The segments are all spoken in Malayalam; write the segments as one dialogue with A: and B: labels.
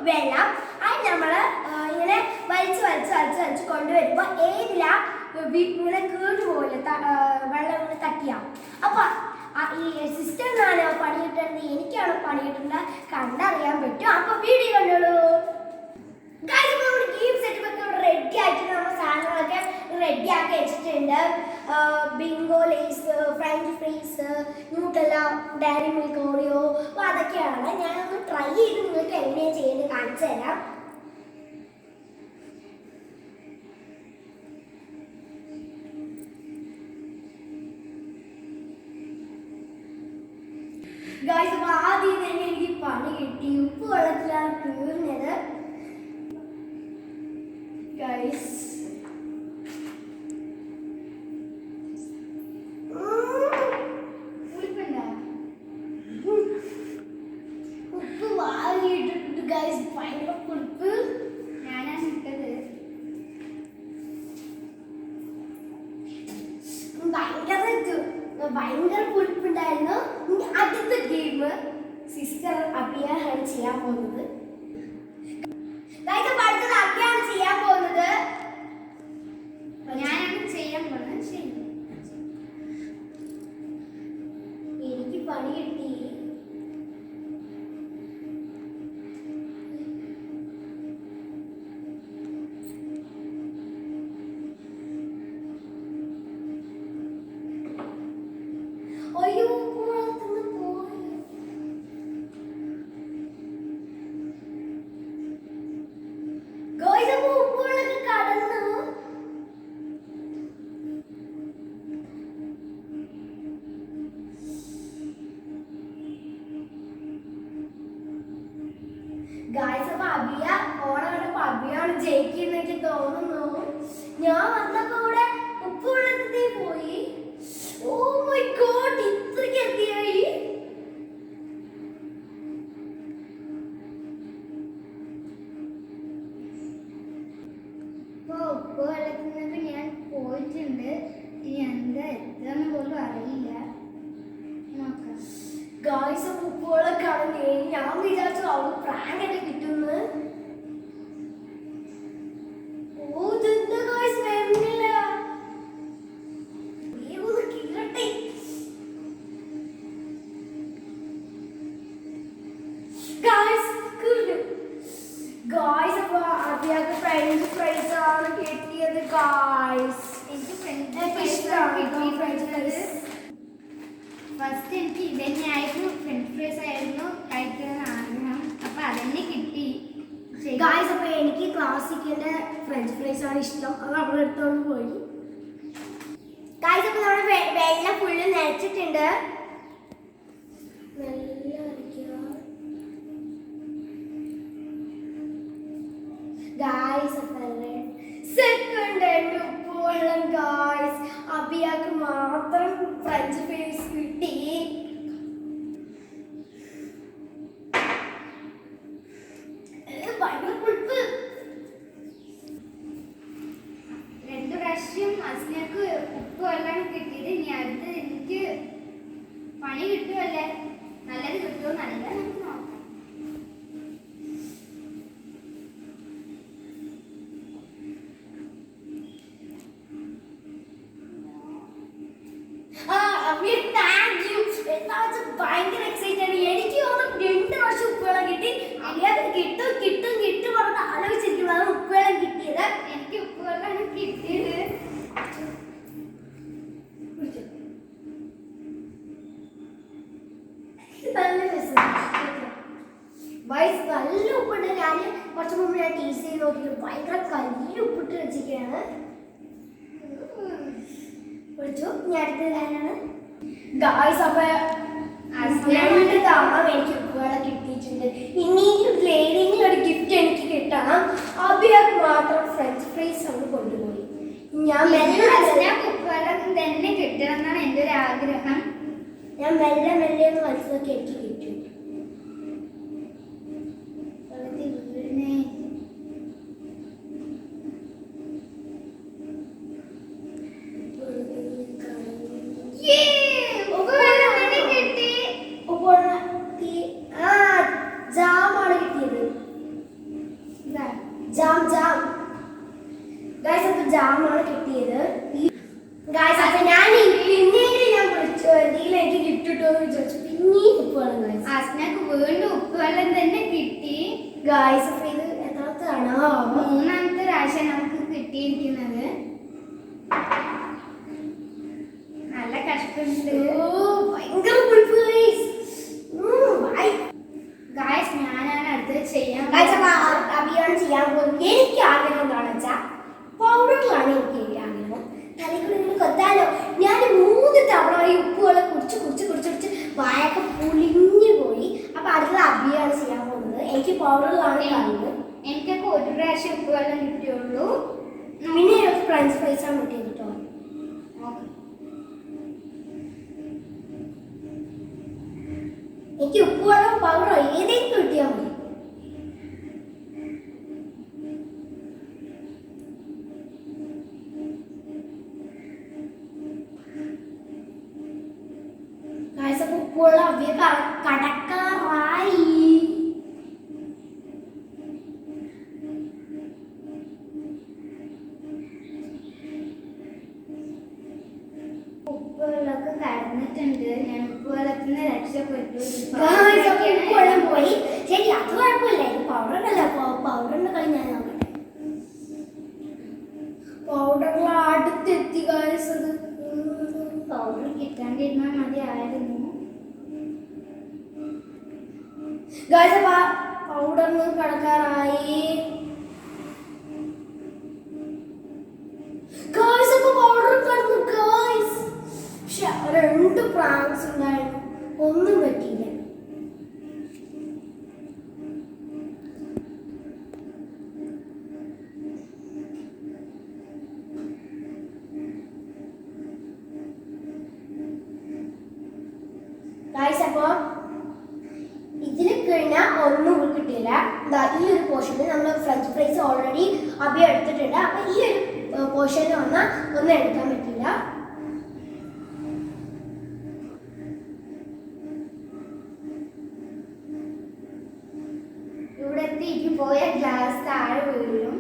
A: വെള്ളം അത് നമ്മൾ ഇങ്ങനെ വലിച്ച് കൊണ്ടുവരുമ്പോൾ ഏതിലാ ഇങ്ങനെ കീഴ് പോലെ വെള്ളം ഇങ്ങനെ തട്ടിയാവും. അപ്പൊ ഈ സിസ്റ്ററിനാണ് പണി കിട്ടുന്നത്, എനിക്കാണ് പണി കിട്ടുന്നത് കണ്ടറിയാൻ പറ്റും. അപ്പൊ വീഡിയോ കണ്ടോളൂ. നമ്മുടെ ഗെയിം സെറ്റ് ഒക്കെ റെഡി ആക്കിയിട്ട് നമ്മുടെ സാധനങ്ങളൊക്കെ റെഡി ആക്കി വെച്ചിട്ടുണ്ട്. Bingo, Lay's, French fries, Nutella, Dairy Milk, Oreo, അപ്പോൾ അതൊക്കെയാണ്. ഞാനൊന്ന് ട്രൈ ചെയ്ത് നിങ്ങൾക്ക് എങ്ങനെയാണ് ചെയ്യുന്നത് കാണിച്ചു തരാം. ഗൈസ്, അപ്പോൾ ആദ്യം തന്നെ എനിക്ക് പണി കിട്ടി. ഉപ്പ് വെള്ളത്തിലാണ് തീർന്നത് ഗൈസ്. ഉപ്പ് വാങ്ങിയിട്ടുണ്ട് ഗൈസ്, ഭയങ്കര പുളിപ്പ്. ഞാനാണ് ഇട്ടത്. ഭയങ്കര പുളിപ്പുണ്ടായിരുന്നു. ഇനി അടുത്ത ഗെയിം സിസ്റ്റർ അഭിയാണ് ചെയ്യാൻ പോകുന്നത്. അടുത്തത് അഭിയാണ് ചെയ്യാൻ പോകുന്നത്. ഞാനാണ് ചെയ്യാൻ പോകുന്നത്. ശരി, എനിക്ക് പണി കിട്ടി. അയ്യോ, ഗായ്സ്, അപ്പൊ അബിയ ഓണ കണ്ടപ്പോ അബിയാണ് ജയിക്കുന്നൊക്കെ തോന്നുന്നു. ഞാൻ വന്നപ്പോ ഇവിടെ ഉപ്പ് വെള്ളത്തിൽ പോയി. ഓ മൈ ഗോഡ്, ഇത്രയ്ക്ക് എത്തിയായി.
B: ഇപ്പൊ ഉപ്പ് വെള്ളത്തിൽ ഞാൻ പോയിട്ടുണ്ട്. ഇനി എന്താ എത്താന്ന് പോലും അറിയില്ല. നോക്കാം.
A: ഗായ്സ്, ഉപ്പുവെള്ളം കളഞ്ഞേ. ഞാൻ വിചാരിച്ചു അവൾ പ്രാങ്ക് ഒക്കെ കിട്ടുന്നു. ഓ, ഇതെന്താ ഗായ്സ് വരുന്നില്ല. കീഴട്ടെ. ഗായ്സ്, അപ്പൊ അഭിയാക്ക് ഫ്രഞ്ച് ഫ്രൈസ് ആണ് കിട്ടിയത് ഗായ്സ്.
B: എനിക്ക് ഫ്രഞ്ച്
A: ഫ്രൈസ്.
B: ഫസ്റ്റ് എനിക്ക് ഇതന്നെയായിരുന്നു, ഫ്രഞ്ച് ഫ്രൈസ് ആയിരുന്നു കഴിക്കാൻ ആഗ്രഹം. അപ്പൊ അതന്നെ കിട്ടി.
A: ഗായ്സ്, അപ്പൊ എനിക്ക് ക്ലാസിക്കിന്റെ ഫ്രഞ്ച് ഫ്രൈസ് ആണ് ഇഷ്ടം. അത് അവിടെ എടുത്തോണ്ട് പോയി. ഗായ്സ്, അപ്പൊ നമ്മുടെ വെള്ളം ഫുള്ള് നനച്ചിട്ടുണ്ട്. ഗായ്സ്, സെക്കൻഡ് ഉപ്പ് വെള്ളം ഗായ്സ്. അബിയാക്ക് മാത്രം ഫ്രഞ്ച് ഫ്രൈസ് കിട്ടി. ഭയങ്കര പുളിപ്പ്.
B: 2 പ്രാവശ്യം അസ്നക്ക് ഉപ്പ് വെള്ളം കിട്ടിയത്. ഇനി അടുത്ത് എനിക്ക് പണി കിട്ടുമല്ലേ, നല്ലത് കിട്ടുമോ നല്ല നമുക്ക് നോക്കാം.
A: അബിയ മുമ്പ് ഞാൻ ടേസ്റ്റ് ചെയ്ത് നോക്കിയത് ഭയങ്കര കല്ലിൽ ഉപ്പിട്ട് വെച്ചിരിക്കുകയാണ്. വിളിച്ചു ഞാൻ അടുത്തതാണ് ഗായ്സ്. അപ്പൊ രണ്ട് തവണ എനിക്ക് ഉപ്പുവെള്ളം കിട്ടിയിട്ടുണ്ട്. ഇനിയും ഏതെങ്കിലും ഒരു ഗിഫ്റ്റ് എനിക്ക് കിട്ടണം. അഭിയാക്ക് മാത്രം ഫ്രഞ്ച് ഫ്രൈസ് അങ്ങ് കൊണ്ടുപോയി. ഞാൻ
B: ഉപ്പുവെള്ളം തന്നെ കിട്ടണം എന്നാണ് എൻ്റെ ഒരു ആഗ്രഹം.
A: ഞാൻ മെല്ലെ മെല്ലെ ഒന്ന് മനസ്സിലാക്കി എനിക്ക് കിട്ടും. ജാമാണ് കിട്ടിയത്. Jam jam guys. അപ്പൊ ജാമാണ് കിട്ടിയത് ഗായ്സ്. അപ്പൊ ഞാൻ പിന്നീട് ഞാൻ വിളിച്ചു എന്തെങ്കിലും എനിക്ക് ഗിഫ്റ്റ് കിട്ടുമെന്ന് വിചാരിച്ചു. പിന്നെയും ഉപ്പുവെള്ളം ഗായ്സ്.
B: അസ്നക്ക് വീണ്ടും ഉപ്പുവെള്ളം തന്നെ കിട്ടി
A: ഗായ്സ്. അപ്പൊ ഇത് എത്രാമത്താണോ?
B: മൂന്നാമത്തെ പ്രാവശ്യം നമുക്ക് കിട്ടിയിരിക്കുന്നത്. നല്ല കഷ്ടമുണ്ട്.
A: ഭയങ്കര പുളിപ്പ് ഗായ്സ്.
B: ഗായ്സ് ഞാനാണ് അടുത്തത് ചെയ്യാൻ
A: അഭിയാണ് ചെയ്യാൻ പോകുന്നത്. എനിക്ക് ആഗ്രഹം എന്താണെന്ന് വെച്ചാൽ പൗഡറിലാണ് എനിക്ക് ആഗ്രഹം. തലയ്ക്കൂടെ ഇങ്ങനെ കൊത്താലോ. ഞാൻ 3 തവണ ഈ ഉപ്പുവെള്ളം കുടിച്ച് കുടിച്ച് കുടിച്ച് കുടിച്ച് വായൊക്കെ പുളിഞ്ഞു പോയി. അപ്പൊ അടുത്തത് അഭിയാണ് ചെയ്യാൻ പോകുന്നത്. എനിക്ക് പൗഡറിലാണ് കാണുന്നത്.
B: എനിക്കൊക്കെ ഒരു പ്രാവശ്യം ഉപ്പുവെള്ളം കിട്ടിയുള്ളൂ.
A: പിന്നെ എനിക്ക് ഫ്രഞ്ച് ഫ്രൈസ് ആണ് കിട്ടിയത് കേട്ടോ. എനിക്ക് ഉപ്പുവെള്ളം പൗഡറോ ഏതെങ്കിലും കിട്ടിയാൽ മതി. ഉപ്പുവെള്ളം അവിയെ കടക്കാറായി.
B: ഉപ്പുവെള്ളമൊക്കെ കടന്നിട്ടുണ്ട്. ഞാൻ ഉപ്പുവെള്ളത്തിൽ നിന്ന് രക്ഷപ്പെട്ടു.
A: ഉപ്പുവെള്ളം പോയി. ശരി, അത് കുഴപ്പമില്ല. ഇത് പൗഡറല്ല. പൗഡറിന്റെ കളി ഞാൻ നോക്കട്ടെ. പൗഡറിൽ അടുത്തെത്തി ഗായ്സ്. അത്
B: പൗഡർ കിട്ടാണ്ടിരുന്നാൽ മതിയായിരുന്നു
A: ഗായ്സ്. അപ്പൊ പൗഡറിന് കടക്കാറായി ഗായ്സ്. അപ്പൊ പൗഡർ കടന്നു ഗായ്സ്. പക്ഷെ 2 പ്രാങ്ക്സ് ഉണ്ടായിരുന്നു, ഒന്നും പറ്റിയില്ല. ഗായ്സ് അപ്പൊ ഇതിൽ കഴിഞ്ഞാൽ ഒന്നും കിട്ടിയില്ല. ഈ ഒരു പോർഷനിൽ നമ്മൾ ഫ്രഞ്ച് ഫ്രൈസ് ഓൾറെഡി അഭി എടുത്തിട്ടുണ്ട്. അപ്പൊ ഈ ഒരു പോർഷനിൽ വന്നാൽ ഒന്നും എടുക്കാൻ പറ്റില്ല.
B: ഇവിടെ എത്തിയിട്ട് പോയ ഗ്ലാസ് താഴെ വീഴും.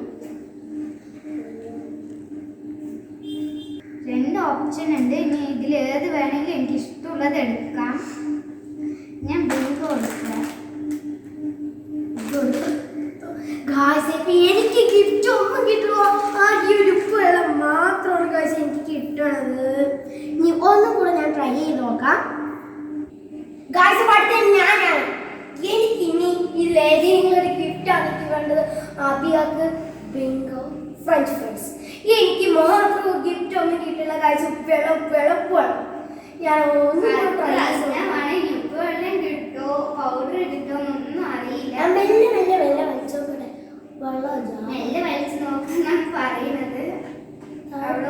B: 2 ഓപ്ഷൻ ഉണ്ട്. ഇനി ഇതിൽ ഏത് വേണമെങ്കിലും എനിക്ക് ഇഷ്ടമുള്ളത് എടുക്കാം. ഞാൻ ബിങ്ക് കൊടുക്കാം.
A: എനിക്ക് ഗിഫ്റ്റ് ഒന്നും കിട്ടുമോ? ആ ഈ ഒരു ഉപ്പുവെള്ളം മാത്രമാണ് ഗായ്സ് എനിക്ക് കിട്ടണത്. ഇനി ഒന്നും കൂടെ ഞാൻ ട്രൈ ചെയ്ത് നോക്കാം. ഗായ്സ് പഠിത്തം ഞാനാണ്. എനിക്ക് ഇനി ഇതിൽ ഏതെങ്കിലും ഒരു ഗിഫ്റ്റ് ആണ് എനിക്ക് വേണ്ടത്. അഭിയാക്ക് ബിങ്കോ ഫ്രഞ്ച് ഫ്രൈസ്. എനിക്ക് മാത്രം ഗിഫ്റ്റ് ഒന്നും കിട്ടില്ല ഗായ്സ്. ഉപ്പുവെള്ളം ഉപ്പുവെള്ളം ഉപ്പുവെള്ളം. ഞാൻ ഒന്നും ട്രൈ ചെയ്ത്
B: ഉപ്പുവെള്ളം കിട്ടോ പൗഡർ കിട്ടോ എന്നൊന്നും അറിയില്ല.
A: ഞാൻ മെല്ലെ മെല്ലെ മെല്ലെ വലിച്ചോട്ടെ. വെള്ളം
B: മെല്ലെ വലിച്ചു നോക്കാന്നാണ് പറയുന്നത്. അവിടെ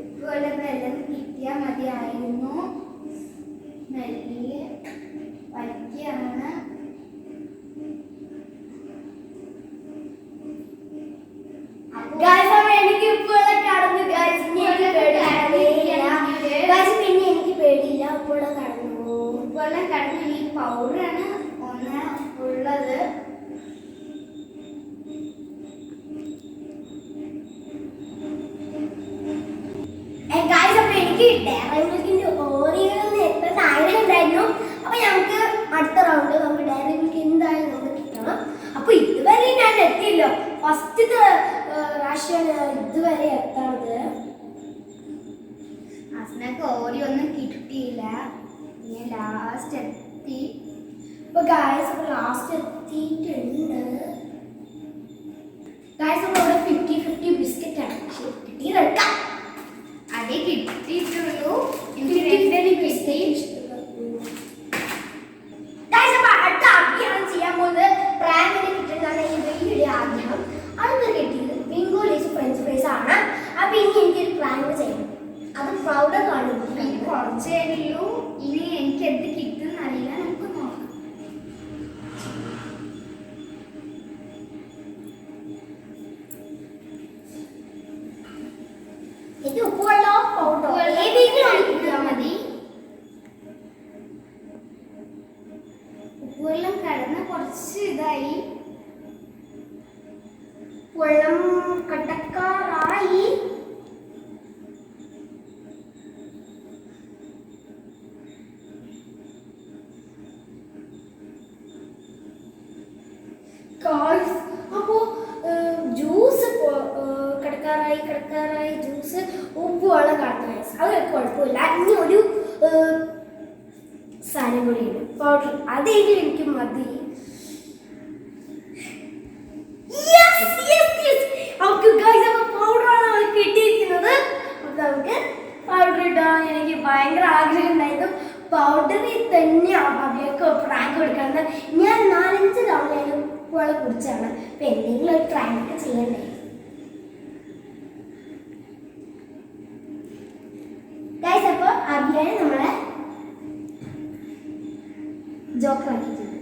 B: ഉപ്പുവെള്ളം എല്ലാം കിട്ടിയാൽ മതിയായിരുന്നു. മെല്ലെ വലിക്കുകയാണ്.
A: എനിക്ക് ഉപ്പുവെള്ളം കടന്നു ഗായ്സ്. പിന്നെ എനിക്ക് പേടിയില്ല. ഉപ്പുവെള്ളം കടന്നു.
B: ഉപ്പുവെള്ളം കടന്നു. ഈ പൗഡറാണ് ഒന്ന് ഉള്ളത്.
A: എനിക്ക് ഡയറി മിൽക്കിന്റെ ഓറിയോന്ന് എത്ര ആഗ്രഹം ഉണ്ടായിരുന്നു. അപ്പൊ ഞങ്ങൾക്ക് അടുത്ത റൗണ്ട് നമുക്ക് ഡയറി മിൽക്ക് എന്തായാലും നമുക്ക് കിട്ടണം. അപ്പൊ ഇതുവരെ ഞാൻ എത്തിയല്ലോ. ഫസ്റ്റ് പ്രാവശ്യം ഇതുവരെ എത്താണത്.
B: അസ്നക്ക് ഓടി ഒന്നും കിട്ടിയില്ല. ഞാൻ ലാസ്റ്റ് എത്തി.
A: ഇപ്പൊ ഗായ്സ് ലാസ്റ്റ് എത്തിയിട്ടുണ്ട്. ഗായ്സ് നമ്മളവിടെ 50-50 ബിസ്ക്കറ്റ് ആണ് കിട്ടിയതെടുക്കാം.
B: അതേ കിട്ടിയിട്ടുള്ളൂ. എനിക്ക്
A: 50-50 ബിസ്ക്കറ്റ്. ഗായ്സ് അപ്പൊ അടുത്ത അഭിയാണ് ചെയ്യാൻ പോകുന്നത്. പ്രാങ്കിന് കിട്ടുന്നതാണ് ഈ വീഡിയോ ആദ്യം. അടുത്ത് കിട്ടിയത് ബിങ്കോ ലേസ് ഫ്രഞ്ച് ഫ്രൈസ് ആണ്. അപ്പൊ ഇനി എനിക്കൊരു പ്രാങ്ക് ചെയ്യണം. അത് പൗഡർ കാണുന്നു.
B: കുറച്ചേ ഉള്ളൂ. ഇനി എനിക്ക് എന്ത് കിട്ടുന്ന അറിയില്ല. നമുക്ക് നോക്കാം.
A: ഇത് ഉപ്പുവെള്ളോ പൗഡർ ഏതെങ്കിലും
B: കിട്ടിയാൽ മതി. ഉപ്പുവെള്ളം കടന്ന് കുറച്ച് ഇതായി.
A: വെള്ളം കട്ടക്കാറായി. അപ്പോ ജ്യൂസ് കിടക്കാറായി ജ്യൂസ് ഉപ്പുവെള്ളം കടക്കാറായി. അത് കുഴപ്പമില്ല. ഇനി ഒരു സാധനം കൂടിയുണ്ട് പൗഡർ. അതെങ്കിലും എനിക്ക് മതി. പൗഡറാണ് കിട്ടിയിരിക്കുന്നത്. അപ്പൊ നമുക്ക് പൗഡർ ഇടാൻ എനിക്ക് ഭയങ്കര ആഗ്രഹം ഉണ്ടായിരുന്നു. പൗഡറിൽ തന്നെ അവയൊക്കെ പ്രാങ്ക് കൊടുക്കുന്നത്. ഞാൻ 4-5 തവണ വെള്ളം കുടിച്ചാണ്. അപ്പൊ എന്തെങ്കിലും ഒരു പ്രാങ്ക് ചെയ്യണ്ടേ. ഗൈസ് അപ്പൊ അഭിയാനെ നമ്മളെ ജോക്കാക്കിയിട്ടുണ്ട്.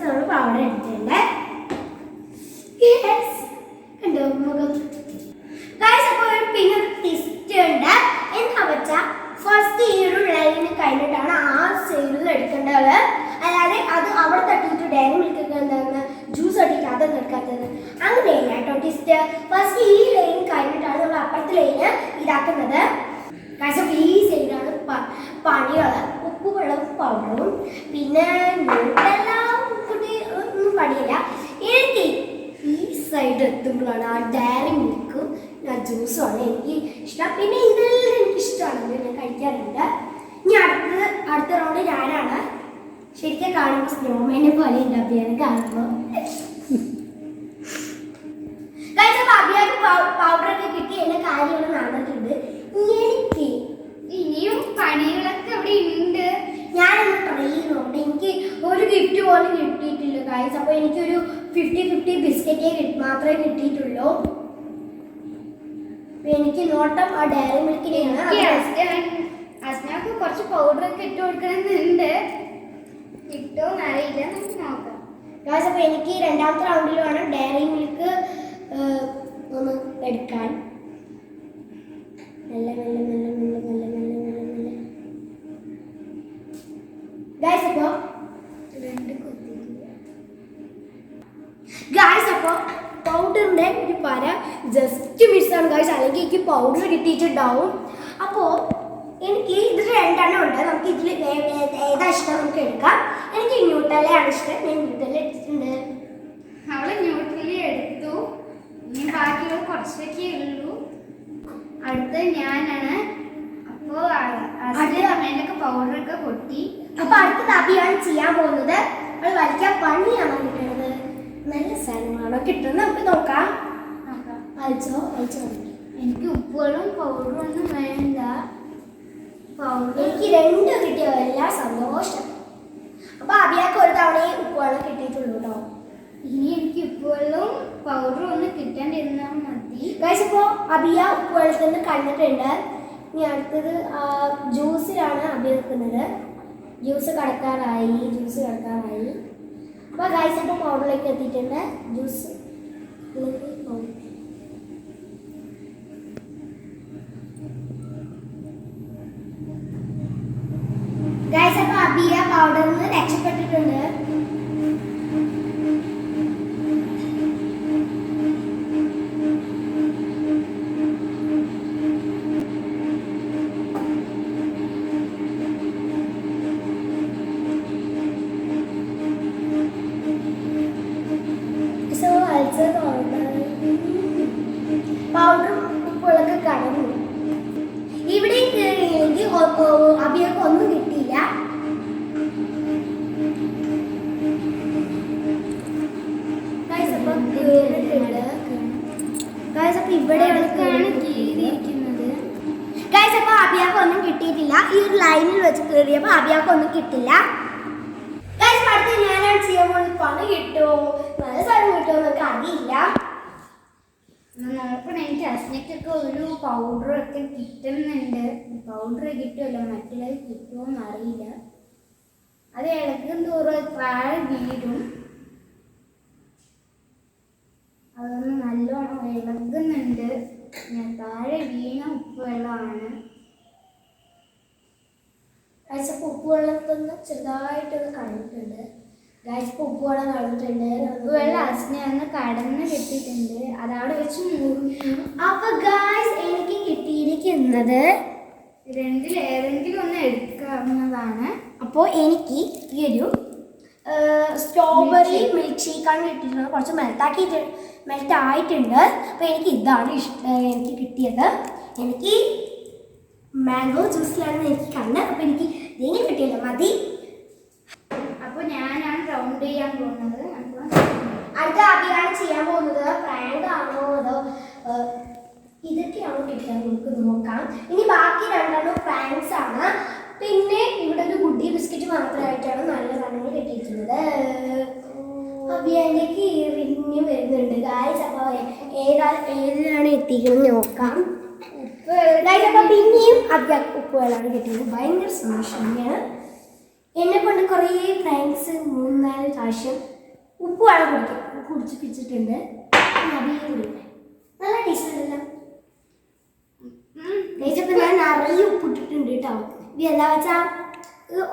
A: നമ്മൾ പൗഡർ എടുത്തിട്ടുണ്ട്. കണ്ടോ മുഖം. ഗൈസ് അപ്പൊ പിന്നെ ഒരു ട്വിസ്റ്റ് ഉണ്ട്. എന്താ വെച്ചാ ഫസ്റ്റ് ഈ ഒരു ലൈന് കഴിഞ്ഞിട്ടാണ് ആ സൈഡിൽ എടുക്കേണ്ടത്. അല്ലാതെ അത് അവിടെ തട്ടിയിട്ട് ഡയറി മിൽക്ക് എന്താണ് ജ്യൂസ് തട്ടിയിട്ട് അതൊന്നും എടുക്കാത്തത്. അങ്ങനെയല്ല കേട്ടോ ട്വിസ്റ്റ്. ഫസ്റ്റ് ഈ ലൈൻ കഴിഞ്ഞിട്ടാണ് നമ്മൾ അപ്പുറത്തെ ലൈന് ഇതാക്കുന്നത്. ഗൈസ് അപ്പൊ ഈ സൈഡാണ് പണികൾ. ഉപ്പുവെള്ളം പൗഡറും പിന്നെ നോട്ടെല്ലാം ഒന്നും പണിയില്ല. എനിക്ക് ഈ സൈഡ് എത്തുമ്പോഴാണ് ആ ഡയറി മിൽക്കും ജ്യൂസുമാണ് എനിക്ക് ഇഷ്ടം. പിന്നെ ഇതെല്ലാം എനിക്ക് ഇഷ്ടമാണ്. ഞാൻ കഴിക്കാറുണ്ട്. ഇനി അടുത്ത റൗണ്ട് ഞാനാണ്. ശരിക്കും കാണുമ്പോൾ സ്നോമാനെ പോലെ ഉണ്ട് അഭിയാണ് കാണുമ്പോൾ. അഭിയാക്ക് പൗഡറൊക്കെ കിട്ടി. എല്ലാ കാര്യങ്ങളും നടന്നിട്ടുണ്ട്. എനിക്ക്
B: ഇനിയും പണികളൊക്കെ അവിടെ ഉണ്ട്.
A: ഞാനൊന്ന് ട്രൈ ചെയ്യുന്നുണ്ട്. എനിക്ക് ഒരു ഗിഫ്റ്റ് പോലും കിട്ടിയിട്ടില്ല ഗൈസ്. അപ്പോൾ എനിക്കൊരു 50-50 ബിസ്ക്കറ്റേ മാത്രമേ കിട്ടിയിട്ടുള്ളൂ. എനിക്ക് നോട്ടം ആ ഡയറി മിൽക്കിനെയാണ്.
B: അസ്നാക്ക് കുറച്ച് പൗഡറൊക്കെ ഇട്ട് കൊടുക്കണമെന്നുണ്ട്. കിട്ടുമെന്ന് അറിയില്ല. നമുക്ക് നോക്കാം
A: ഗൈസ്. അപ്പോൾ എനിക്ക് രണ്ടാമത്തെ റൗണ്ടിൽ വേണം ഡയറി മിൽക്ക് ഒന്ന് എടുക്കാൻ. മെല്ലെ മെല്ലെ മെല്ലെ മെല്ലെ മെല്ലെ മെല്ലെ മെല്ലെ മെല്ലെ ഗൈസ്. അപ്പോൾ ഗൈസ് അപ്പോൾ പൗഡറിൻ്റെ ഒരു പര ജസ്റ്റ് മിസ്സാണ് ഗൈസ്. അല്ലെങ്കിൽ എനിക്ക് പൗഡർ കിട്ടിയിട്ടുണ്ടാവും. അപ്പോൾ എനിക്ക് ഇതിൽ 2 എണ്ണം ഉണ്ട്. നമുക്ക് ഇതിൽ ഏതാ ഇഷ്ടം നമുക്ക് എടുക്കാം. എനിക്ക് ന്യൂട്രലയാണ് ഇഷ്ടം. ഞാൻ ന്യൂട്രല എടുത്തിട്ടുണ്ട്.
B: അവള് ന്യൂട്രലി എടുത്തു. ഇനി ബാക്കിയുള്ള കുറച്ചൊക്കെ ഉള്ളൂ. അടുത്ത് ഞാനാണ്. അപ്പോൾ അത് അമ്മേൻ്റെയൊക്കെ പൗഡറൊക്കെ പൊട്ടി.
A: അപ്പോൾ അടുത്ത അഭിയാണ് ചെയ്യാൻ പോകുന്നത്. അത് വലിക്കാൻ പണിയാണോ കിട്ടുന്നത് നല്ല സാധനമാണോ കിട്ടുന്നത് നമുക്ക് നോക്കാം. വലിച്ചോ
B: എനിക്ക് ഉപ്പുകളും പൗഡറും ഒന്നും വേണ്ട. പൗഡർ
A: എനിക്ക് 2 കിട്ടിയോ എല്ലാം സന്തോഷം. അപ്പൊ അഭിയാക്ക് ഒരു തവണയെ ഉപ്പുവെള്ളം കിട്ടിയിട്ടുള്ളൂ കേട്ടോ.
B: ഇനി എനിക്ക് ഉപ്പുവെള്ളവും പൗഡറും ഒന്ന് കിട്ടാണ്ടിരുന്നാൽ മതി.
A: ഗൈസ് അപ്പോൾ അഭിയ ഉപ്പുവെള്ളത്തിൽ നിന്ന് കഴിഞ്ഞിട്ടുണ്ട്. ഇനി അടുത്തത് ജ്യൂസിലാണ് അഭിയ വെക്കുന്നത്. ജ്യൂസ് കടക്കാറായി. അപ്പോൾ ഗൈസ് അപ്പോൾ പൗഡറിലേക്ക് എത്തിയിട്ടുണ്ട്. ജ്യൂസ് ഗൈസ് അപ്പോൾ അഭിയ പൗഡറിൽ നിന്ന് രക്ഷപ്പെട്ടിട്ടുണ്ട്. So also order ഇവിടെയാണ്
B: കീറിയിരിക്കുന്നത്.
A: ഗൈസ്, അപ്പോൾ അബിയാക്ക് ഒന്നും കിട്ടിയിട്ടില്ല. ഈ ഒരു ലൈനിൽ വെച്ച് കയറിയപ്പോൾ അബിയാക്ക് ഒന്നും കിട്ടില്ല. ഗൈസ്, അടുത്ത് ഞാനാണ് ചെയ്യുമ്പോൾ പണി കിട്ടുമോ, നല്ല സാധനം കിട്ടുമോ എന്നൊക്കെ അറിയില്ല.
B: നോക്കണം. എനിക്ക് അസ്നക്കൊക്കെ ഒരു പൗഡറൊക്കെ കിട്ടുന്നുണ്ട്. പൗഡർ കിട്ടുമല്ലോ, മറ്റുള്ളത് കിട്ടുമോ എന്നറിയില്ല. അത് ഇളകും തോറും താഴെ വീഴും. അതൊന്ന് നല്ലോണം ഇളകുന്നുണ്ട്. ഞാൻ താഴെ വീണ ഉപ്പ് വെള്ളമാണ്.
A: ഗൈസ്, അപ്പോൾ ഉപ്പ് വെള്ളത്തൊന്ന് ചെറുതായിട്ടൊന്ന് കളഞ്ഞിട്ടുണ്ട്. ഗൈസ്, ഇപ്പോൾ ഉപ്പ് വെള്ളം കളഞ്ഞിട്ടുണ്ട്.
B: ഉപ്പ് വെള്ളം അസ്നെ ഒന്ന് കടന്ന് കിട്ടിയിട്ടുണ്ട്. അതവിടെ വെച്ച് മുറിഞ്ഞു.
A: അപ്പോൾ ഗൈസ്, എനിക്ക് കിട്ടിയിരിക്കുന്നത്
B: രണ്ടിലേതെങ്കിലും ഒന്ന് എടുക്കാവുന്നതാണ്.
A: അപ്പോൾ എനിക്ക് ഈ ഒരു സ്ട്രോബെറി മിൽക്ക് ഷേക്കാണ് കിട്ടിയിട്ടുള്ളത്. കുറച്ച് മെൽറ്റ് ആയിട്ടുണ്ട്. അപ്പോൾ എനിക്ക് ഇതാണ് എനിക്ക് കിട്ടിയത്. എനിക്ക് മാംഗോ ജ്യൂസിലാണ് എനിക്ക് കണ്ടത്. അപ്പോൾ എനിക്ക് ഇതെങ്കിലും കിട്ടിയല്ലോ മതി.
B: അപ്പോൾ ഞാനാണ് റൗണ്ട് ചെയ്യാൻ പോകുന്നത്. അപ്പോൾ
A: അടുത്ത അഭിയാണ് ചെയ്യാൻ പോകുന്നത്. പ്രാങ്ക് ആണോ അതോ ഇതൊക്കെയാണോ കിട്ടാൻ നമുക്ക് നോക്കാം. ഇനി ബാക്കി രണ്ടെണ്ണം പ്രാങ്ക്സ് ആണ്. പിന്നെ ഇവിടെ ഒരു ഗുഡി ബിസ്ക്കറ്റ് മാത്രമായിട്ടാണ് നല്ല സാധനങ്ങൾ കിട്ടിയിരിക്കുന്നത്. അഭിയാലേക്ക് ഇറിഞ്ഞ് വരുന്നുണ്ട് ഗായ്സ്. അപ്പോൾ ഏതിലാണ് എത്തിക്കുന്നത് നോക്കാം. അപ്പോൾ പിന്നെയും അഭിയാക്ക് ഉപ്പ് വെള്ളമാണ് കിട്ടിയത്. ഭയങ്കര സന്തോഷം തന്നെയാണ്. എന്നെ കൊണ്ട് കുറേ പ്രാങ്ക്സ് 3-4 പ്രാവശ്യം ഉപ്പ് വെള്ളം കുടിച്ചിട്ടുണ്ട്. അഭിയെ കുടിക്കാൻ നല്ല ടേസ്റ്റ് ഉണ്ടല്ലോ. കഴിച്ചപ്പോൾ ഞാൻ നിറയെ ഉപ്പിട്ടിട്ടുണ്ട് കേട്ടോ. ഇത് എന്താ വെച്ചാൽ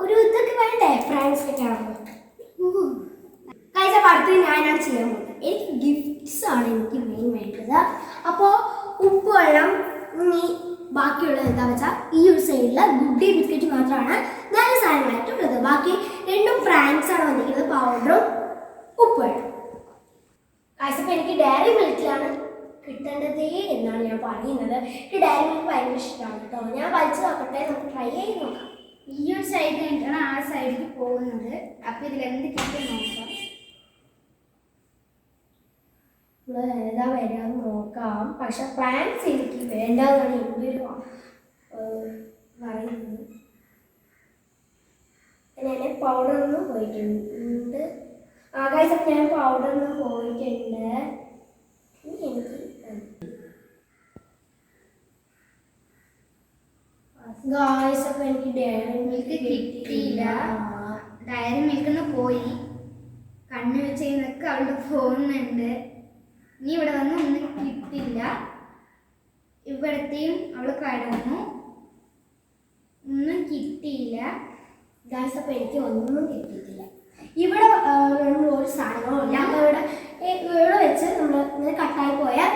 A: ഒരു ഇതൊക്കെ വേണ്ടേ പ്രാങ്ക്സ് ഒക്കെ ആകുമ്പോൾ. കഴിച്ചപ്പോൾ അടുത്ത് ഞാനാണ് ചെയ്യാൻ പോകുന്നത്. എനിക്ക് ഗിഫ്റ്റ്സ് ആണ് എനിക്ക് മെയിൻ വേണ്ടത്. അപ്പോൾ ഉപ്പ് വെള്ളം ഇനി ബാക്കിയുള്ളത് എന്താ വെച്ചാൽ ഈ ഒരു സൈഡിൽ ഗുഡി ബിസ്ക്കറ്റ് മാത്രമാണ് നല്ല സാധനങ്ങളായിട്ടുള്ളത്. ബാക്കി രണ്ടും പ്രാങ്ക്സ് ആണ് വന്നിരിക്കുന്നത്, പൗഡറും ഉപ്പ് വെള്ളം. കഴിച്ചപ്പോൾ എനിക്ക് ഡയറി മിൽക്കിലാണ് കിട്ടേണ്ടതേ എന്നാണ് ഞാൻ പറയുന്നത്. എനിക്ക് ഡയറി മിൽക്ക് ഭയങ്കര ഇഷ്ടമാണ് കേട്ടോ. ഞാൻ വലിച്ചു നോക്കട്ടെ, നമുക്ക് ട്രൈ ചെയ്ത് നോക്കാം.
B: ഈ ഒരു സൈഡിൽ നിന്നിട്ടാണ് ആ സൈഡിലേക്ക് പോകുന്നത്. അപ്പോൾ ഇതിലെന്ത് കിട്ടും നോക്കാം.
A: ഏതാ വരാന്ന് നോക്കാം. പക്ഷെ പ്രാങ്ക്സ് എനിക്ക് വേണ്ടതാണ് എൻ്റെ ഒരു പറയുന്നത്. ഞാൻ പൗഡറിന്ന് പോയിട്ടുണ്ട്. ഗൈസ്, അപ്പോൾ ഞാൻ പൗഡറിന്ന് പോയിട്ടുണ്ട്. ഇനി എനിക്ക് ഗൈസ്, അപ്പോൾ എനിക്ക് ഡയറി മിൽക്ക്
B: കിട്ടിയില്ല. ഡയറി മിൽക്കിന്ന് പോയി. കണ്ണ് വെച്ച് കഴിഞ്ഞൊക്കെ അവിടെ പോകുന്നുണ്ട്. ഇനി ഇവിടെ വന്ന് ഒന്നും കിട്ടില്ല. ഇവിടത്തെയും അവള് കടന്നു, ഒന്നും കിട്ടിയില്ല.
A: ഗൈസ്, അപ്പോൾ എനിക്ക് ഒന്നും കിട്ടിയിട്ടില്ല. ഇവിടെ ഒരു സാധനങ്ങളും ഇല്ല. അപ്പോൾ ഇവിടെ വെച്ച് നമ്മൾ ഇങ്ങനെ കട്ടായി പോയാൽ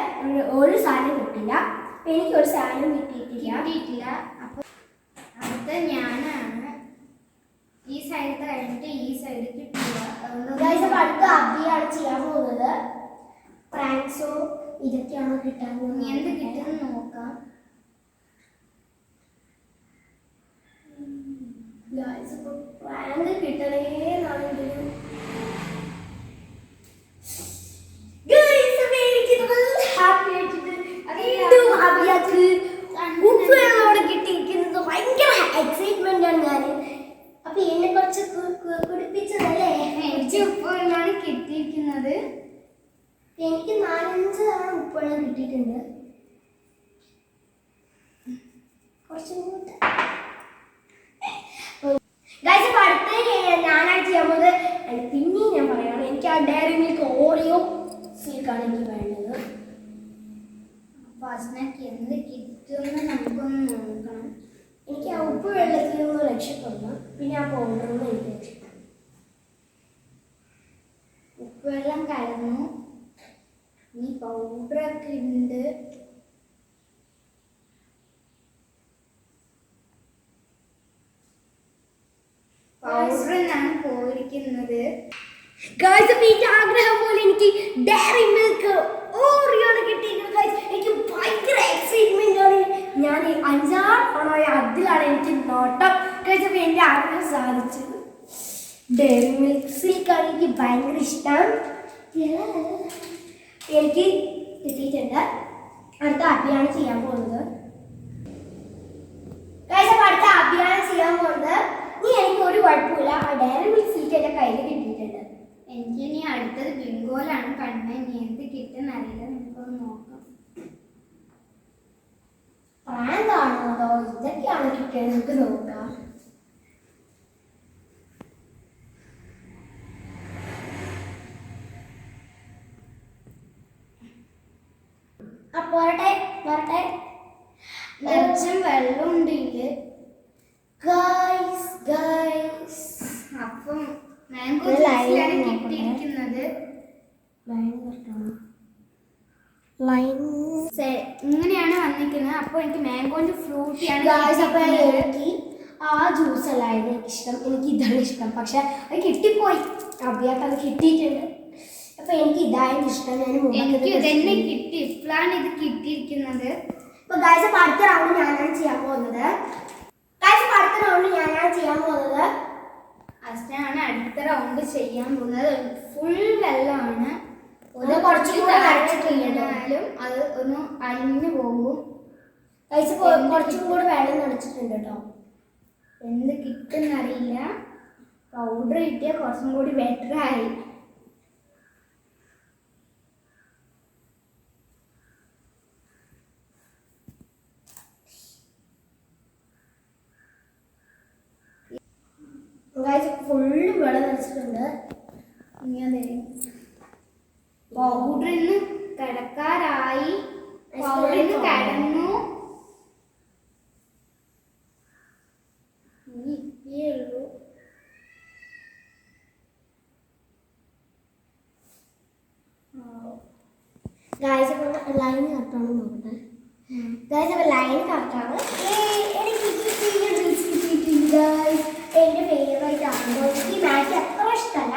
A: ഒരു സാധനം കിട്ടില്ല. അപ്പോൾ എനിക്ക് ഒരു സാധനം കിട്ടിയിട്ടില്ല.
B: അപ്പോൾ അടുത്ത ഞാനാണ്. ഈ സൈഡത്തെ കഴിഞ്ഞിട്ട് ഈ സൈഡ് കിട്ടില്ല.
A: ഗൈസ്, അപ്പോൾ അടുത്ത അഭിയാണ് ചെയ്യാൻ പോകുന്നത്. പ്രാങ്ക്സോ ഇതൊക്കെയാണോ കിട്ടാൻ പോകുന്നത്?
B: എന്ത് കിട്ടുമെന്ന് നോക്കാം.
A: ഗൈസ്, അപ്പോൾ പ്രാങ്ക് കിട്ടണേ എന്നാണ് എൻ്റെ ഒരു ഹാപ്പി ആയിട്ടുണ്ട്. അഭിയാക്ക് ഉപ്പ് വെള്ളോടെ കിട്ടിയിരിക്കുന്നത് ഭയങ്കര എക്സൈറ്റ്മെന്റ് ആണ് ഞാൻ. അപ്പൊ എന്നെ കുറച്ച് കുടിപ്പിച്ചതല്ലേ.
B: എനിക്ക് ഉപ്പ് വെള്ളമാണ് കിട്ടിയിരിക്കുന്നത്.
A: എനിക്ക് 4-5 തവണ ഉപ്പ് വെള്ളം കിട്ടിയിട്ടുണ്ട്. കുറച്ചും കൂടെ ഗൈസ്, അപ്പോൾ അടുത്ത ഞാനായിട്ട് ചെയ്യാൻ പോകുന്നത്. പിന്നെയും ഞാൻ പറയുകയാണ്, എനിക്ക് ആ ഡയറി മിൽക്ക് ഓറിയോ സിൽക്കാണ് എനിക്ക് വേണ്ടത്.
B: അപ്പോൾ അസ്നക്ക് എന്ത് കിട്ടുമെന്ന് നമുക്കൊന്ന് നോക്കണം.
A: എനിക്ക് ആ ഉപ്പ് വെള്ളത്തിൽ നിന്ന് രക്ഷപ്പെടണം. പിന്നെ ആ പൗഡറിൽ നിന്ന് എനിക്ക് രക്ഷപ്പെടണം.
B: ഉപ്പ് വെള്ളം കലർന്നു. ഇനി പൗഡറൊക്കെ ഉണ്ട്. പൗഡറിനാണ് പോയിരിക്കുന്നത്.
A: ഗൈസ്, അപ്പോൾ എനിക്ക് ആഗ്രഹം പോലെ എനിക്ക് ഡയറി മിൽക്ക് ഓറിയോണ് കിട്ടിയിരിക്കുന്നത്. ഗൈസ്, എനിക്ക് ഭയങ്കര എക്സൈറ്റ്മെന്റ് ആണ്. ഞാൻ 5-6 തവണ അതിലാണ് എനിക്ക് നോട്ടം. ഗൈസ്, അപ്പോൾ എൻ്റെ ആഗ്രഹം സാധിച്ചു. ഡയറി മിൽക്ക് സിൽക്കാണ് എനിക്ക് ഭയങ്കര ഇഷ്ടം. എനിക്ക് കിട്ടിയിട്ടുണ്ട്. അടുത്ത അഭിയാണ് ചെയ്യാൻ പോകുന്നത്. ഗൈസ്, അപ്പോൾ അടുത്ത അഭിയാണ് ചെയ്യാൻ പോകുന്നത്. നീ എനിക്ക് ഒരു കുഴപ്പമില്ല, ആ ഡയറി മിൽക്ക് സിൽക്ക് എൻ്റെ കയ്യിൽ കിട്ടിയിട്ടുണ്ട്.
B: എനിക്ക് ഇനി അടുത്തത് ബിങ്കോലാണ് കണ്ണ. ഇനി എന്ത് കിട്ടുന്ന അറിയില്ല, നമുക്കൊന്ന് നോക്കാം.
A: പ്രാങ്ക് ആണോ അതോ ഇതൊക്കെയാണ് കിട്ടിയത് നമുക്ക് നോക്കാം. പോരട്ടെ പോരട്ടെ.
B: നിറച്ചും വെള്ളമുണ്ട് ഇതില്.
A: ഗൈസ് ഗൈസ്,
B: അപ്പം മാംഗോ ജ്യൂസിലാണ് കിട്ടിയിരിക്കുന്നത്. ഇങ്ങനെയാണ് വന്നിരിക്കുന്നത്. അപ്പോൾ എനിക്ക് മാംഗോന്റെ ഫ്രൂട്ടിയാണ്.
A: അപ്പൊ എനിക്ക് ആ ജ്യൂസ് അല്ലായിരുന്നു എനിക്കിഷ്ടം, എനിക്ക് ഇതാണ് ഇഷ്ടം. പക്ഷെ അത് കിട്ടിപ്പോയി, അഭിയാക്ക് അത് കിട്ടിയിട്ടുണ്ട്. അപ്പൊ എനിക്ക് ഇതായിരുന്നു ഇഷ്ടം.
B: എനിക്ക് ഇതന്നെ കിട്ടി, ഇപ്പോഴാണ് ഇത് കിട്ടിയിരിക്കുന്നത്.
A: അപ്പൊ ഗൈസ്, അപ്പൊ അടുത്ത റൗണ്ട് ഞാനാണ് ചെയ്യാൻ പോകുന്നത്. ഗൈസ്, അപ്പൊ അടുത്ത റൗണ്ട് ഞാനാണ് ചെയ്യാൻ പോകുന്നത്.
B: അസ്നാണ് അടുത്ത റൗണ്ട് ചെയ്യാൻ പോകുന്നത്. ഫുൾ വെള്ളമാണ്.
A: കുറച്ചുകൂടെ
B: കഴിഞ്ഞാലും അത് ഒന്ന് അലിഞ്ഞു പോകും.
A: ഗൈസ്, കുറച്ചും കൂടെ വെള്ളം നടിച്ചിട്ടുണ്ട് കേട്ടോ.
B: എന്ത് കിട്ടുന്നറിയില്ല. പൗഡർ കിട്ടിയാൽ കുറച്ചും കൂടി ബെറ്റർ ആയി.
A: ഫുള്ള് വെള്ളം നടിച്ചിട്ടുണ്ട്.
B: പൗഡറിന്ന് കിടക്കാറായി. പൗഡറിന്ന് കിടന്നു. ഇനിയേ ഉള്ളൂ.
A: ഗൈസ്, അപ്പോൾ ലൈൻ കറക്റ്റാണ് നോക്കട്ടെ. ഗൈസ്, അപ്പോൾ ലൈൻ കറക്റ്റാണ്. എനിക്ക് കിട്ടിയിട്ടുണ്ട് ഗൈസ്. എൻ്റെ ഫേവറേറ്റ് ആണ്. എനിക്ക് മാഗി അത്ര ഇഷ്ടമല്ല.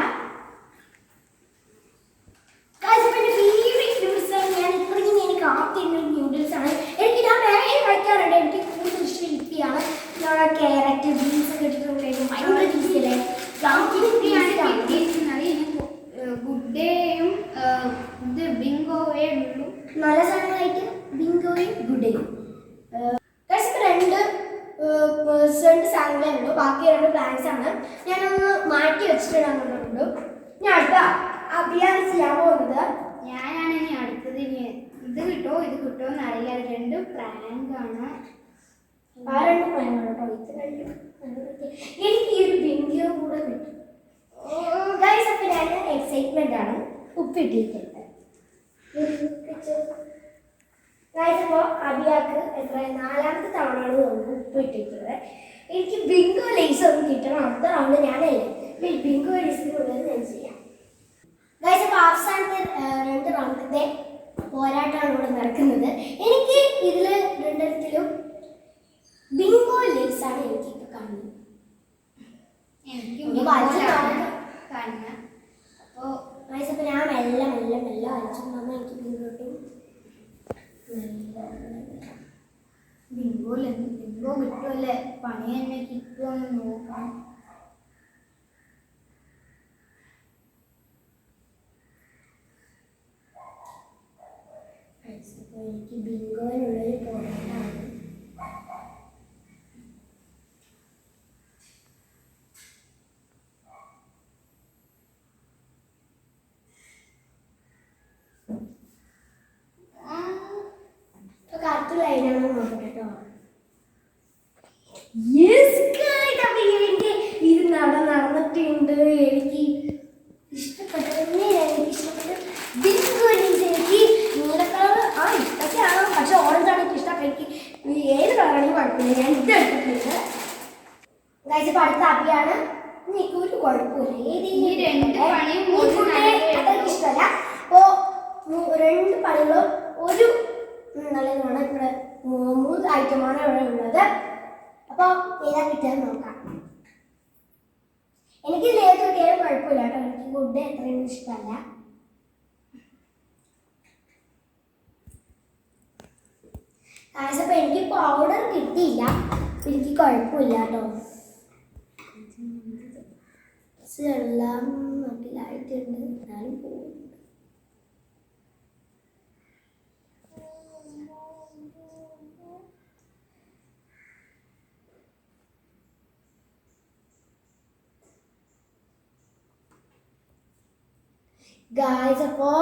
A: ഗൈസ്, അപ്പോൾ എൻ്റെ ഫേവറേറ്റ് ന്യൂഡിൽസ് ആണ്. ഞാൻ ഇത്രയും എനിക്ക് ആദ്യം ന്യൂഡിൽസ് ആണ്. എനിക്ക് ഞാൻ മാഗി കഴിക്കാറുണ്ട്. എനിക്ക് കൂടുതൽ ഇഷ്ടം ഇപ്പിയാണ്. നമ്മുടെ ക്യാരറ്റ് ബീൻസ് ഒക്കെ ഇട്ടിട്ടുണ്ടെങ്കിൽ ഭയങ്കര ടേസ്റ്റല്ലേ.
B: ഗുഡ് ഡേയും ഇത് ബിങ്കോവേ ഉള്ളൂ.
A: നല്ല സാധനങ്ങളായിട്ട് ബിങ്കോയും ഗുഡ് ഡേയും. രണ്ട് സാധനങ്ങളേ ഉള്ളൂ, ബാക്കി രണ്ട് പ്ലാൻസ് ആണ്. ഞാനൊന്ന് മാറ്റി വെച്ചിട്ടുണ്ട്. ഞാൻ അടുത്ത അഭിയാണ് ചെയ്യാൻ പോകുന്നത്.
B: ഞാനാണ് ഇനി അടുത്തത്. ഇനി ഇത് കിട്ടോ എന്നറിയില്ല. അത് രണ്ട് പ്രാങ്കാണ്.
A: ആ രണ്ട് പ്രാങ്കാണ് കേട്ടോ. ഇത് രണ്ടും എനിക്ക് ഈ ഒരു ബിങ്കോ കൂടെ കിട്ടും. ഗൈസ്, അപ്പോൾ ഞാൻ എക്സൈറ്റ്മെന്റ് ആണ്. ഉപ്പിട്ടിട്ടുണ്ട് ഗൈസ്. അപ്പോൾ അഭിയാക്ക് എത്ര നാലാമത്തെ തവണയാണ് തോന്നുന്നു ഉപ്പിട്ടിട്ടുള്ളത്. എനിക്ക് ബിങ്കോ ലേസ് ഒന്ന് കിട്ടണം. അടുത്ത റൗണ്ട് ഞാനല്ലേ ബിങ്കോ ലേസിനുള്ളത് ഞാൻ ചെയ്യാം. ഗൈസ്, അപ്പോൾ അവസാനത്തെ രണ്ട് റൗണ്ടിന്റെ പോരാട്ടമാണ് ഇവിടെ നടക്കുന്നത്. എനിക്ക് ഇതിൽ രണ്ടിടത്തിലും ബിങ്കോ ലേസ് ആണ് എനിക്കിപ്പോൾ കാണുന്നത്.
B: അപ്പോൾ
A: ഗൈസ്, അപ്പോൾ ഞാൻ മെല്ലെ വലിച്ചിട്ടുണ്ടെന്ന് എനിക്ക് ബിങ്കോ കിട്ടും.
B: ബിങ്കോ കിട്ടുമല്ലേ, പണി തന്നെ കിട്ടുമെന്ന് നോക്കാം.
A: എനിക്ക് ബിങ്കോയിലുള്ളൊരു പോരാട്ടമാണ്. കറക്റ്റ് ലൈനാണോ നോക്കട്ടെ കേട്ടോ. ഇത് നടന്നിട്ടുണ്ട്. എനിക്ക് ഇഷ്ടപ്പെട്ട ബിങ്കോ ലേസ്. എനിക്ക് നീല കളർ ഇഷ്ടമൊക്കെയാണ്, പക്ഷെ ഓറഞ്ച് ആണ് എനിക്ക് ഇഷ്ടം. എനിക്ക് ഏത് കളറാണെങ്കിൽ കുഴപ്പമില്ല, ഞാൻ ഇത് എടുത്തിട്ടുണ്ട്. ഗൈസ്, ഇപ്പോൾ അടുത്ത അഭിയാണ്. എനിക്ക് ഒരു കുഴപ്പമില്ല, അത്രയ്ക്ക് ഇഷ്ടമല്ല. അപ്പോൾ രണ്ട് പണികളും ഒരു നല്ലതാണ്. ഇവിടെ 3 ഐറ്റമാണ് ഇവിടെ ഉള്ളത്. അപ്പോൾ ഏതാ കിട്ടിയാൽ നോക്കാം. എനിക്ക് ഏത് കിട്ടിയാലും കുഴപ്പമില്ല കേട്ടോ. എനിക്ക് ഫുഡ് എത്രയും ഇഷ്ടമല്ല. അപ്പോൾ എനിക്ക് പൗഡർ കിട്ടിയില്ല, എനിക്ക് കുഴപ്പമില്ല കേട്ടോ. എല്ലാം മട്ടിലായിട്ടുണ്ട്, എന്നാലും പോകുന്നുണ്ട്. ഗായ്സ് അപ്പോ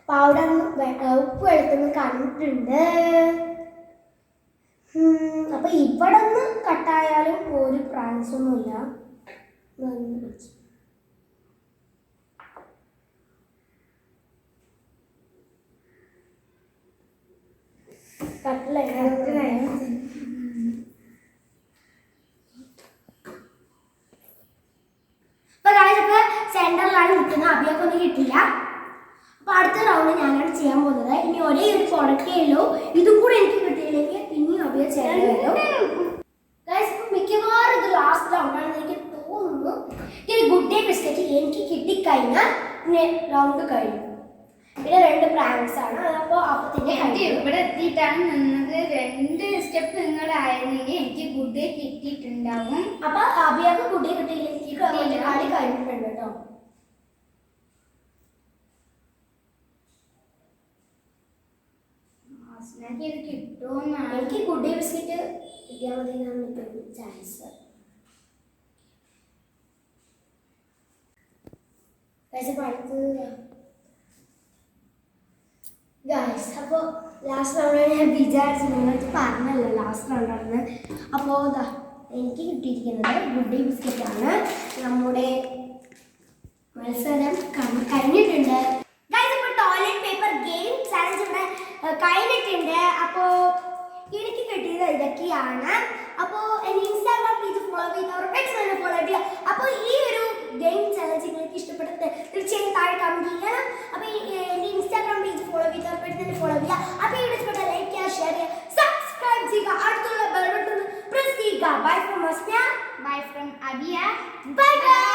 A: പൗഡർ ഉപ്പ് വെളുത്തൊന്ന് കണ്ടിട്ടുണ്ട്. അപ്പൊ ഇവിടെ ഒന്ന് കട്ടായാലും ഒരു പ്രാവശ്യമൊന്നുമില്ല. കട്ടില സെന്ററിലാണ് നിൽക്കുന്നത്. അഭിയൊക്കെ കിട്ടില്ല. അപ്പൊ അടുത്ത റൗണ്ട് ഞാനാണ് ചെയ്യാൻ പോകുന്നത്. ഇനി ഒരേ ഒരു പ്രൊഡക്റ്റേ ഉള്ളൂ. ഇതും കൂടെ എനിക്ക് കിട്ടിയില്ലെങ്കിൽ പിന്നെയും അഭിയ ചെയ്യാൻ വരും. മിക്കവാറും ഇത് ലാസ്റ്റ് റൗണ്ടാണെന്ന് എനിക്ക് തോന്നുന്നു. ഈ ഗുഡ് ഡേ ബിസ്ക്കറ്റ് എനിക്ക് കിട്ടിക്കഴിഞ്ഞാൽ പിന്നെ റൗണ്ട് കഴിഞ്ഞു. പിന്നെ 2 പ്രാങ്ക്സ് ആണ്. അതപ്പോൾ അപ്പത്തിന്റെ
B: ഇവിടെ എത്തിയിട്ടാണ് നിന്നത്. 2 സ്റ്റെപ്പ് നിങ്ങളായിരുന്നെങ്കിൽ എനിക്ക് ഗുഡ് ഡേ കിട്ടിയിട്ടുണ്ടാവും.
A: അപ്പൊ അഭിയൊക്കെ ഗുഡ് ഡേ കിട്ടിയില്ലെങ്കിൽ കളി കഴിഞ്ഞിട്ടുണ്ട് കേട്ടോ.
B: ഇത് കിട്ടുമെന്നാണ്
A: എനിക്ക് ഗുഡ് ഡേ ബിസ്ക്കറ്റ് കിട്ടിയാൽ മതി എന്നാണ് ഇപ്പോൾ ചാൻസ്. ഗൈസ് അപ്പോൾ ലാസ്റ്റ് റൗണ്ടാണ്. ഞാൻ വിചാരിച്ചു നിങ്ങൾക്ക് പറഞ്ഞല്ലോ ലാസ്റ്റ് റൗണ്ടാണെന്ന്. അപ്പോൾ ഇതാ എനിക്ക് കിട്ടിയിരിക്കുന്നത് ഗുഡ് ഡേ ബിസ്ക്കറ്റാണ്. നമ്മുടെ മത്സരം കഴിഞ്ഞിട്ടുണ്ട്. ഗൈസ് ഇപ്പോൾ ടോയ്ലറ്റ് പേപ്പർ ഗെയിം ചാലഞ്ച് ഇവിടെ കഴിഞ്ഞിട്ടുണ്ട്. അപ്പോൾ എനിക്ക് കിട്ടിയത് ഇതൊക്കെയാണ്. അപ്പോൾ എൻ്റെ ഇൻസ്റ്റാഗ്രാം പേജ് ഫോളോ ചെയ്ത് ഉറപ്പായിട്ട് തന്നെ ഫോളോ ചെയ്യുക. അപ്പോൾ ഈ ഒരു ഗെയിം ചലഞ്ച് നിങ്ങൾക്ക് ഇഷ്ടപ്പെട്ടത് തീർച്ചയായും താഴെ കമൻറ്റ് ചെയ്യണം. അപ്പോൾ എൻ്റെ ഇൻസ്റ്റാഗ്രാം പേജ് ഫോളോ ചെയ്ത് ഉറപ്പായിട്ട് തന്നെ ഫോളോ ചെയ്യുക. അപ്പോൾ ഈ വീഡിയോ ഇഷ്ടപ്പെട്ട ലൈക്ക് ചെയ്യുക, ഷെയർ ചെയ്യുക, സബ്സ്ക്രൈബ് ചെയ്യുക, അടുത്തുള്ള ബെൽ ബട്ടൺ പ്രസ് ചെയ്യുക. Bye from Asmiya,
B: bye from Abiya.
A: Bye by.